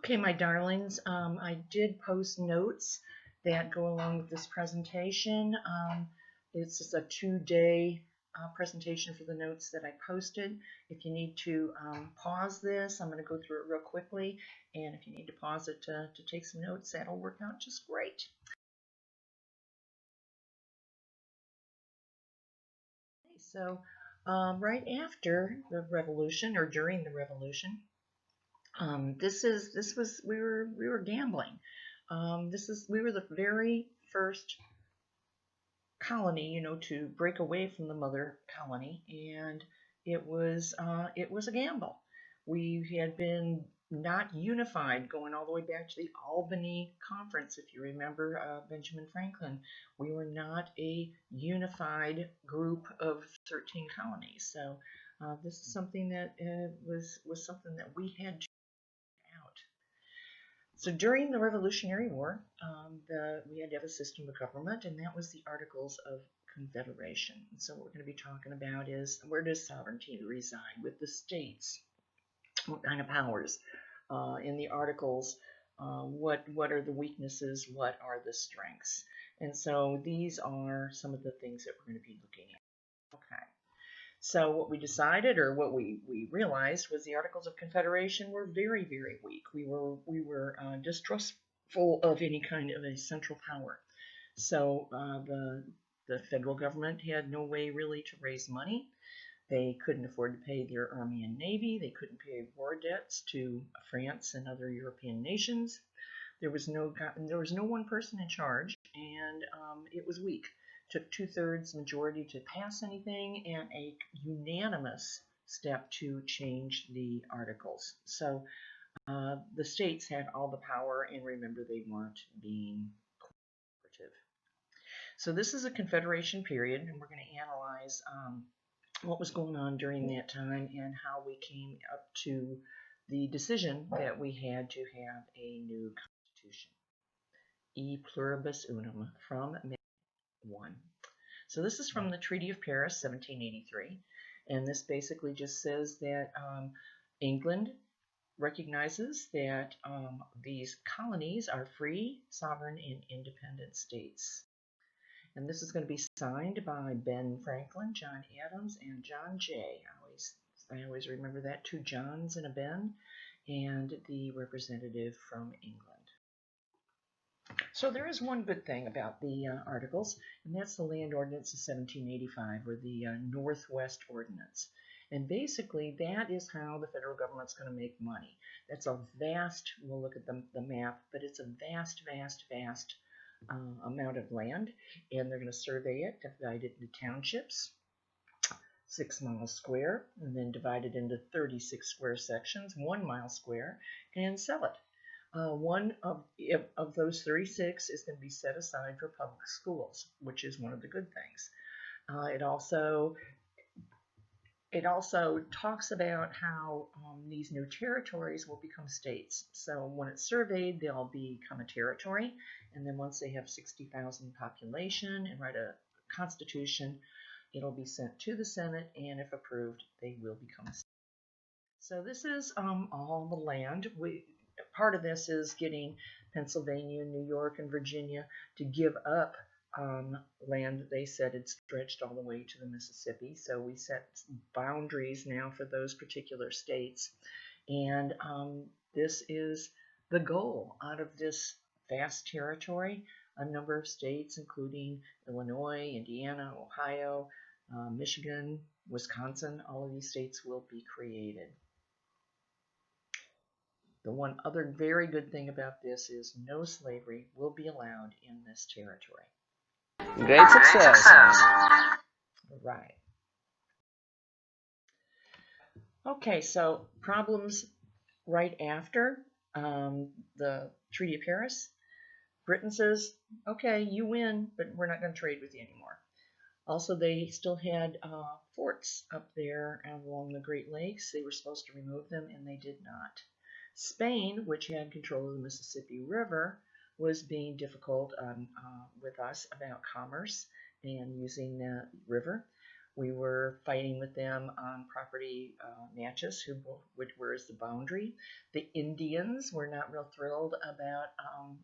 Okay, my darlings, I did post notes that go along with this presentation. It's just a 2-day presentation for the notes that I posted. If you need to pause this, I'm going to go through it real quickly, and if you need to pause it to take some notes, that'll work out just great. Okay, so right after the Revolution, or during the Revolution, we were gambling. We were the very first colony, to break away from the mother colony, and it was a gamble. We had been not unified, going all the way back to the Albany Conference, if you remember, Benjamin Franklin. We were not a unified group of 13 colonies. So this is something that was something that we had to out. So during the Revolutionary War, we had to have a system of government, and that was the Articles of Confederation. And so what we're going to be talking about is, where does sovereignty reside with the states? What kind of powers in the Articles? What are the weaknesses? What are the strengths? And so these are some of the things that we're going to be looking at. Okay. So what we decided, or what we realized, was the Articles of Confederation were very, very weak. We were distrustful of any kind of a central power. So the federal government had no way really to raise money. They couldn't afford to pay their army and navy. They couldn't pay war debts to France and other European nations. There was no one person in charge, and it was weak. Took 2/3 majority to pass anything, and a unanimous step to change the Articles. So the states had all the power, and remember, they weren't being cooperative. So this is a Confederation period, and we're going to analyze what was going on during that time and how we came up to the decision that we had to have a new constitution. E pluribus unum from May 1. So this is from the Treaty of Paris, 1783, and this basically just says that England recognizes that these colonies are free, sovereign, and independent states. And this is going to be signed by Ben Franklin, John Adams, and John Jay. I always remember that, 2 Johns and a Ben, and the representative from England. So there is one good thing about the Articles, and that's the Land Ordinance of 1785, or the Northwest Ordinance. And basically, that is how the federal government's going to make money. That's a vast, we'll look at the map, but it's a vast, vast, vast amount of land, and they're going to survey it, divide it into townships, 6 miles square, and then divide it into 36 square sections, 1 mile square, and sell it. One of those 36 is going to be set aside for public schools, which is one of the good things. It also talks about how these new territories will become states. So when it's surveyed, they'll become a territory, and then once they have 60,000 population and write a constitution, it'll be sent to the Senate, and if approved, they will become a state. So this is all the land. Part of this is getting Pennsylvania, New York, and Virginia to give up land that they said had stretched all the way to the Mississippi. So we set boundaries now for those particular states. And this is the goal. Out of this vast territory, a number of states, including Illinois, Indiana, Ohio, Michigan, Wisconsin, all of these states will be created. The one other very good thing about this is no slavery will be allowed in this territory. Great success. All right. Okay, so problems right after the Treaty of Paris. Britain says, okay, you win, but we're not going to trade with you anymore. Also, they still had forts up there along the Great Lakes. They were supposed to remove them, and they did not. Spain, which had control of the Mississippi River, was being difficult with us about commerce and using the river. We were fighting with them on property matches, where is the boundary. The Indians were not real thrilled about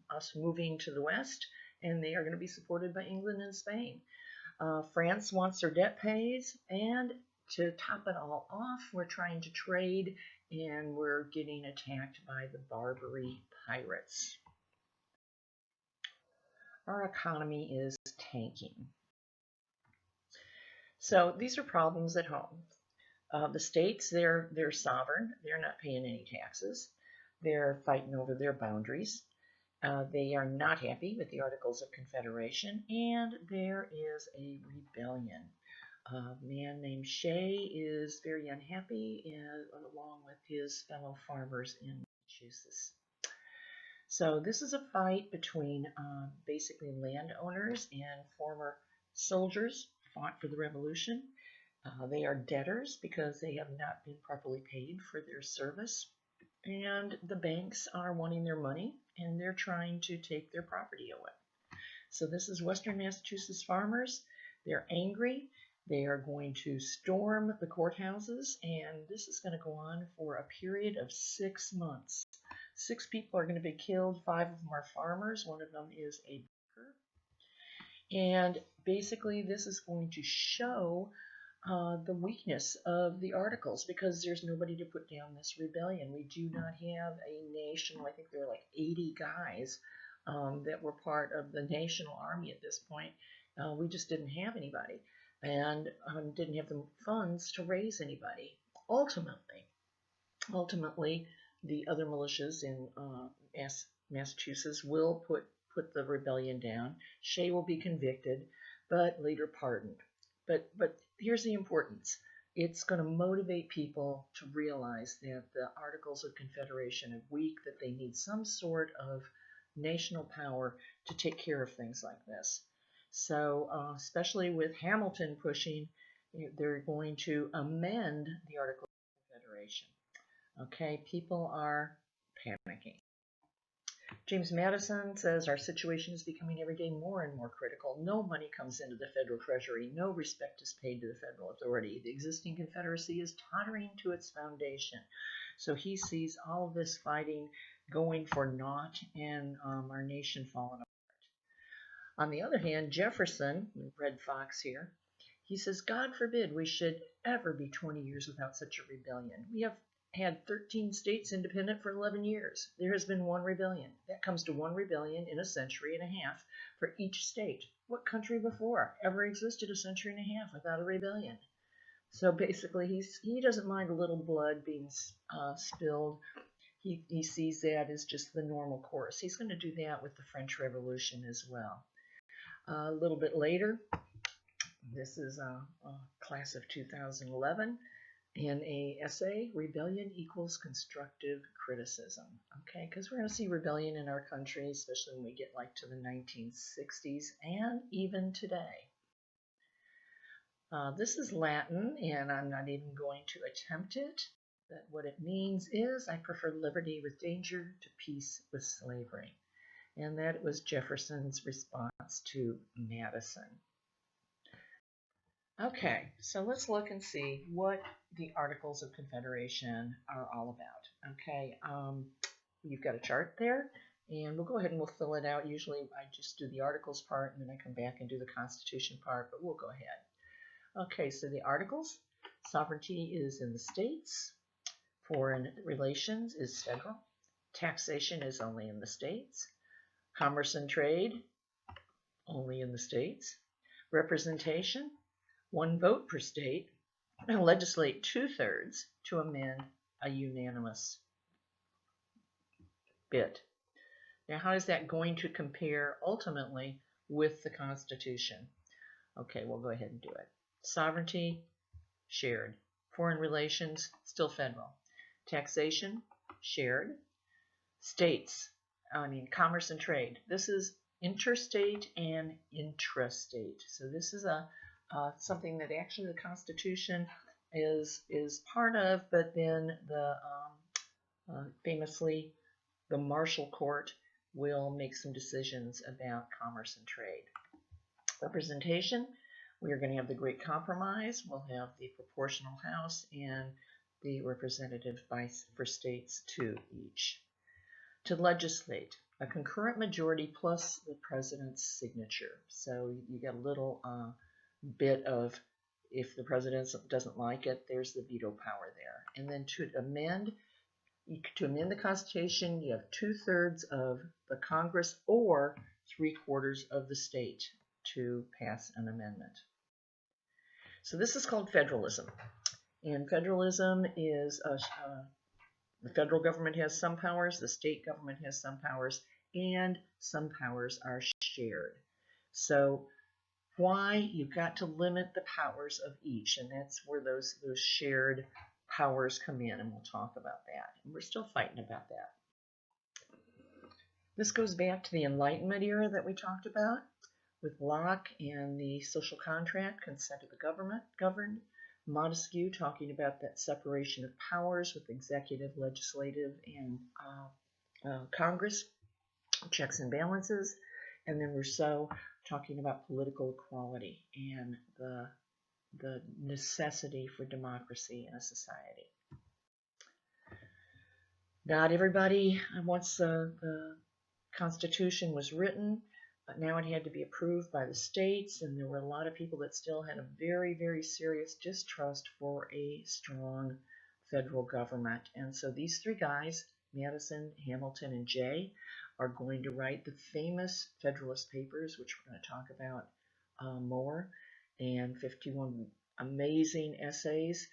us moving to the west, and they are going to be supported by England and Spain. France wants their debt paid, and to top it all off, we're trying to trade, and we're getting attacked by the Barbary pirates. Our economy is tanking. So these are problems at home. The states, they're sovereign. They're not paying any taxes. They're fighting over their boundaries. They are not happy with the Articles of Confederation, and there is a rebellion. A man named Shea is very unhappy, along with his fellow farmers in Massachusetts. So this is a fight between basically landowners and former soldiers fought for the Revolution. They are debtors because they have not been properly paid for their service. And the banks are wanting their money, and they're trying to take their property away. So this is Western Massachusetts farmers. They're angry. They are going to storm the courthouses, and this is going to go on for a period of 6 months. 6 people are going to be killed. 5 of them are farmers. One of them is a baker. And basically this is going to show the weakness of the Articles, because there's nobody to put down this rebellion. We do not have a national, I think there are like 80 guys that were part of the national army at this point. We just didn't have anybody, and didn't have the funds to raise anybody. Ultimately, the other militias in Massachusetts will put the rebellion down. Shea will be convicted, but later pardoned. But here's the importance. It's going to motivate people to realize that the Articles of Confederation are weak, that they need some sort of national power to take care of things like this. So especially with Hamilton pushing, they're going to amend the Articles of Confederation. Okay, people are panicking. James Madison says our situation is becoming every day more and more critical. No money comes into the federal treasury. No respect is paid to the federal authority. The existing Confederacy is tottering to its foundation. So he sees all of this fighting going for naught, and our nation falling apart. On the other hand, Jefferson, Red Fox here, he says, God forbid we should ever be 20 years without such a rebellion. We have had 13 states independent for 11 years. There has been one rebellion. That comes to one rebellion in a century and a half for each state. What country before ever existed a century and a half without a rebellion? So basically, he doesn't mind a little blood being spilled. He sees that as just the normal course. He's going to do that with the French Revolution as well. A little bit later, this is a class of 2011. In a essay, Rebellion Equals Constructive Criticism. Okay, because we're going to see rebellion in our country, especially when we get like to the 1960s and even today. This is Latin, and I'm not even going to attempt it. But what it means is, I prefer liberty with danger to peace with slavery. And that was Jefferson's response to Madison. Okay, so let's look and see what the Articles of Confederation are all about. Okay, you've got a chart there, and we'll go ahead and we'll fill it out. Usually I just do the Articles part, and then I come back and do the Constitution part, but we'll go ahead. Okay, so the Articles, sovereignty is in the states, foreign relations is federal, taxation is only in the states, commerce and trade, only in the states, representation, 1 vote per state, and legislate 2/3 to amend a unanimous bid. Now, how is that going to compare ultimately with the Constitution? Okay, we'll go ahead and do it. Sovereignty, shared. Foreign relations, still federal. Taxation, shared. States, commerce and trade. This is interstate and intrastate. So this is something that actually the Constitution is part of, but then the famously the Marshall Court will make some decisions about commerce and trade. Representation, We are going to have the Great Compromise. We'll have the proportional House and the representative for states 2 each. To legislate, a concurrent majority plus the president's signature. So you get a little bit of, if the president doesn't like it, there's the veto power there. And then to amend the Constitution, you have 2/3 of the Congress or 3/4 of the state to pass an amendment. So this is called federalism. And federalism is the federal government has some powers, the state government has some powers, and some powers are shared. So why? You've got to limit the powers of each, and that's where those shared powers come in, and we'll talk about that. And we're still fighting about that. This goes back to the Enlightenment era that we talked about, with Locke and the social contract, consent of the governed, Montesquieu talking about that separation of powers with executive, legislative, and Congress, checks and balances, and then Rousseau talking about political equality and the necessity for democracy in a society. Not everybody, once the Constitution was written, but now it had to be approved by the states, and there were a lot of people that still had a very, very serious distrust for a strong federal government. And so these three guys, Madison, Hamilton, and Jay, are going to write the famous Federalist Papers, which we're going to talk about more, and 51 amazing essays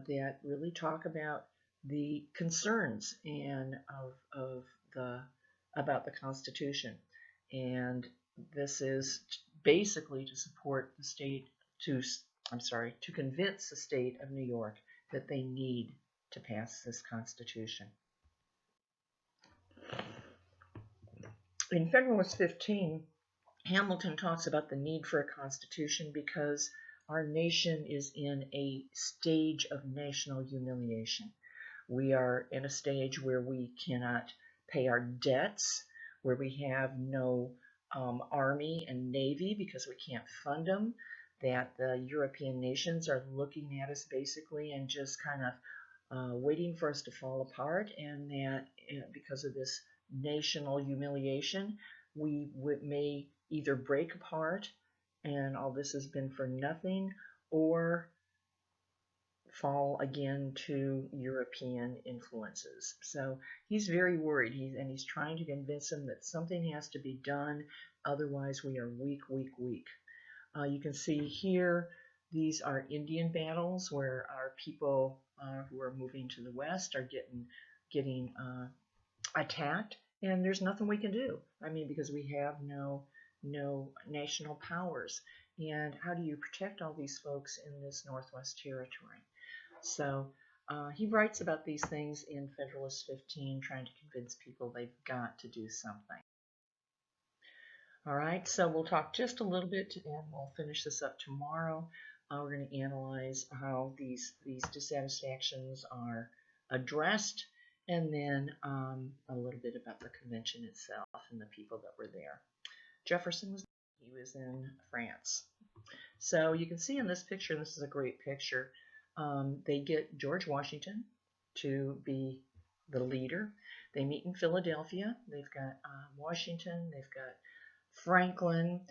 that really talk about the concerns and about the Constitution. And this is basically to support the state to convince the state of New York that they need to pass this Constitution. In Federalist 15, Hamilton talks about the need for a constitution because our nation is in a stage of national humiliation. We are in a stage where we cannot pay our debts, where we have no army and navy because we can't fund them, that the European nations are looking at us basically and just kind of waiting for us to fall apart, and that because of this national humiliation, we may either break apart and all this has been for nothing, or fall again to European influences. So he's very worried, he's trying to convince them that something has to be done, otherwise we are weak, weak, weak. You can see here, these are Indian battles where our people who are moving to the west are getting attacked, and there's nothing we can do. I mean, because we have no national powers. And how do you protect all these folks in this Northwest Territory? So he writes about these things in Federalist 15, trying to convince people they've got to do something. All right, so we'll talk just a little bit, and we'll finish this up tomorrow. We're going to analyze how these dissatisfactions are addressed, and then a little bit about the convention itself and the people that were there. Jefferson was in France. So you can see in this picture, and this is a great picture, they get George Washington to be the leader. They meet in Philadelphia. They've got Washington, they've got Franklin,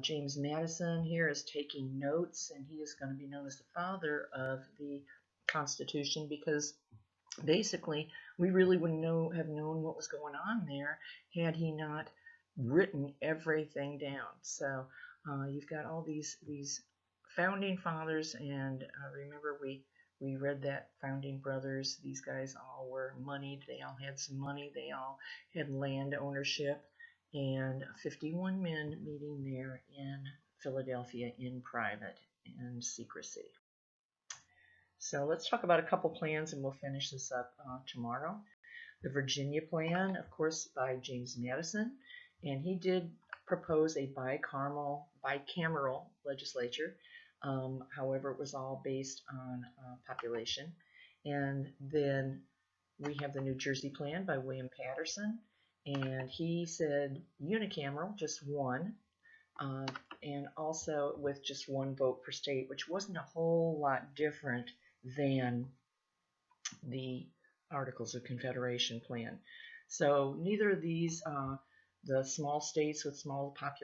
James Madison here is taking notes, and he is going to be known as the father of the Constitution, because basically we really wouldn't have known what was going on there had he not written everything down. So you've got all these founding fathers, and remember we read that Founding Brothers, these guys all were moneyed, they all had some money, they all had land ownership, and 51 men meeting there in Philadelphia in private and secrecy. So let's talk about a couple plans, and we'll finish this up tomorrow. The Virginia Plan, of course, by James Madison, and he did propose a bicameral legislature. However, it was all based on population. And then we have the New Jersey Plan by William Patterson, and he said unicameral, just one. and also with just one vote per state, which wasn't a whole lot different than the Articles of Confederation plan. So neither of these, the small states with small populations,